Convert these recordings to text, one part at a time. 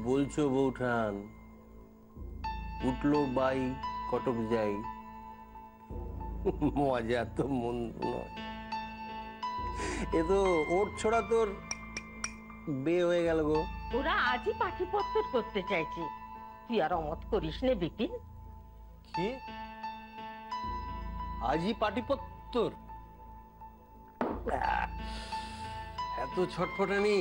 বলছো বৌঠান? উঠলো বাই কটক যাই, মজা তো মন্দ নয়। এ তো ওর ছোড়া তোর বিয়ে হয়ে গেল গো। ওরা আজই পাঠিপত্র করতে চাইছে, তুই আর অমত করিস নে বিপিন। কি আজই পাটিপত্তর? এত ছটফটানি?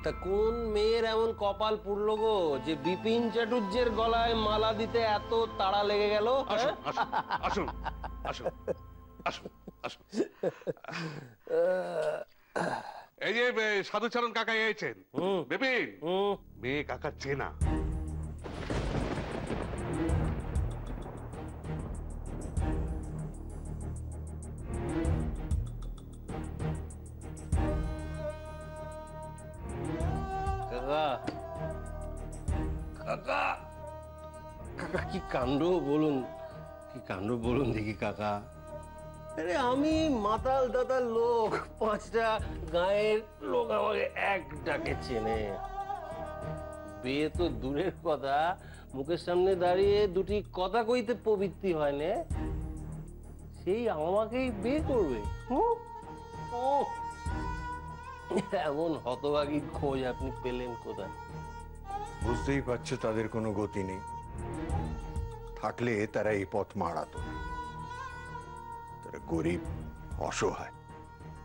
তা কোন মেয়ের এমন কপাল পুড়লো গো যে বিপিন চাটুর্যের গলায় মালা দিতে এত তাড়া লেগে গেল? আসুন আসুন আসুন আসুন আসুন। এই যে সাধুচরণ কাকা এসেছেন। বিপিন, মেয়ে কাকা চেনা। কাকা কাকা কাকা কি কাণ্ড বলুন, কি কাণ্ড বলুন দেখি কাকা। আরে আমি মাতাল দাতাল লোক, 5টা গায়ের লোক আমাকে এক ডাকে চেনে। বিয়ে তো দূরের কথা, মুখের সামনে দাঁড়িয়ে দুটি কথা কইতে প্রবৃত্তি হয় না, সেই আমাকেই বিয়ে করবে? এমন হতভাগীর খোঁজ আপনি পেলেন কোথায়? বুঝতেই পারছো তাদের কোনো গতি নেই, থাকলে তারা এই পথ মারাতো না। তারা গরিব, অসহায়।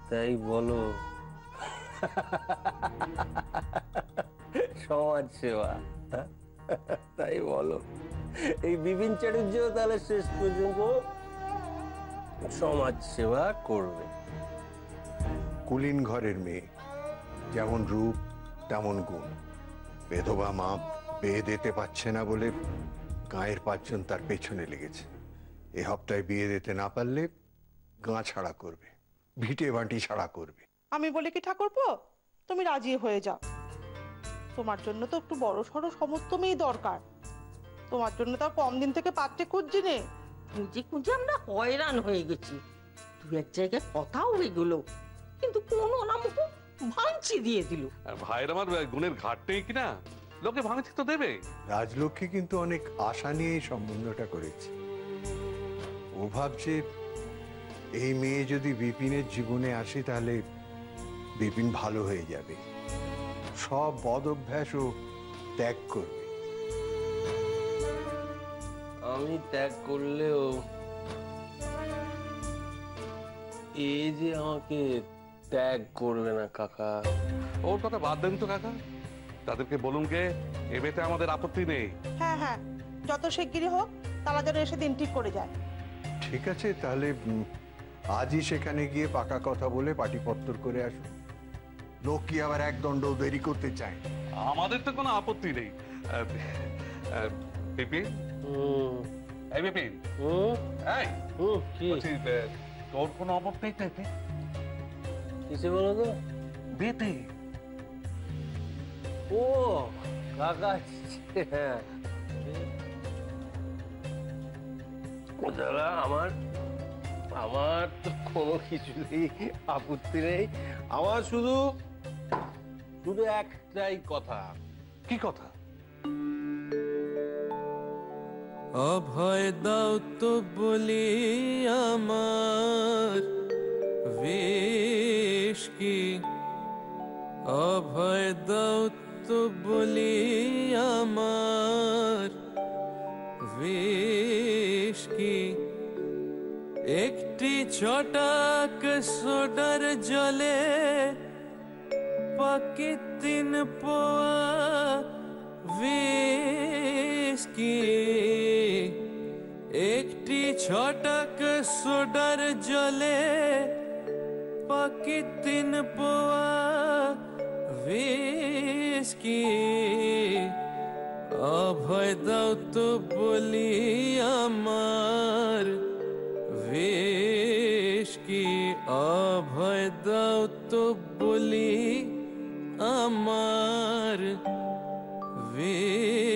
তাই বলো? সমাজ সেবা, তাই বলো? এই বিপিন চাটুর্য তাহলে শেষ পর্যন্ত সমাজ সেবা করবে? কুলীন ঘরের মেয়ে, যেমন রূপ তেমন গুণ। বেধবা মা বিয়ে দিতে পারছে না বলে গাঁয়ের 5 জন তার পেছনে লেগেছে। এ হপ্তায় বিয়ে দিতে না পারলে গাঁ ছাড়া করবে, ভিটে বাঁটি ছাড়া করবে। আমি বলি কি ঠাকুরপো, তুমি রাজি হয়ে যাও। তোমার জন্য তো একটু বড় সড়ো সমস্ত মেয়ে দরকার। তোমার জন্য তো কম দিন থেকে পাত্রে খুঁজছি নে। খুঁজে খুঁজে আমরা হয়রান হয়ে গেছি। দু এক জায়গায় কথাও এগুলো, কিন্তু কোন অনামুখ ভাঙচি দিয়ে দিল। ভাইয়ের আমার গুণের ঘাট নেই কিনা, লোকে ভাঙচি তো দেবে। রাজলক্ষ্মী কিন্তু অনেক আশা নিয়ে এই সম্বন্ধটা করেছে। ও ভাবছে এই মেয়ে যদি বিপিনের জীবনে আসে তাহলে বিপিন ভালো হয়ে যাবে, সব বদ অভ্যাসও ত্যাগ করবে। আমি ত্যাগ করলেও এই যে আমাকে ত্যাগ করবে না কাকা। ওর কথা বাদ দেন তো কাকা, তাদেরকে বলুন কে এ বেতে আমাদের আপত্তি নেই। হ্যাঁ হ্যাঁ, যত শিগগিরই হোক তারা যেন এসে দিন ঠিক করে যায়। ঠিক আছে, তাহলে আজই সেখানে গিয়ে পাকা কথা বলে পাটিপত্তর করে আসুন। লোক কি আবার এক দণ্ড দেরি করতে চায়? আমাদের তো কোনো আপত্তি নেই। বিপিন, এই বিপিন, এই বলছি, তোর কোনো আপত্তি নেই? কিসে বলো তো? বেতে। ও কাকা, হ্যাঁ দাদা, আমার তো কোনো কিছুতেই আপত্তি নেই। আমার শুধু একটাই কথা। কি কথা? অভয় দাও তো বলি আমার বেশ কি, অভয় দাও তো বলি আমার বেশ কি, একটি ছটাক সোডার জলে পাকে 3 পোয়া বিস্কি, একটি ছটাক সোডার জলে পাকে 3 পোয়া বিস্কি, অভয় দাও তো বলি আমার বেশ কি, অভয় দাও তো বলি আমার বেশ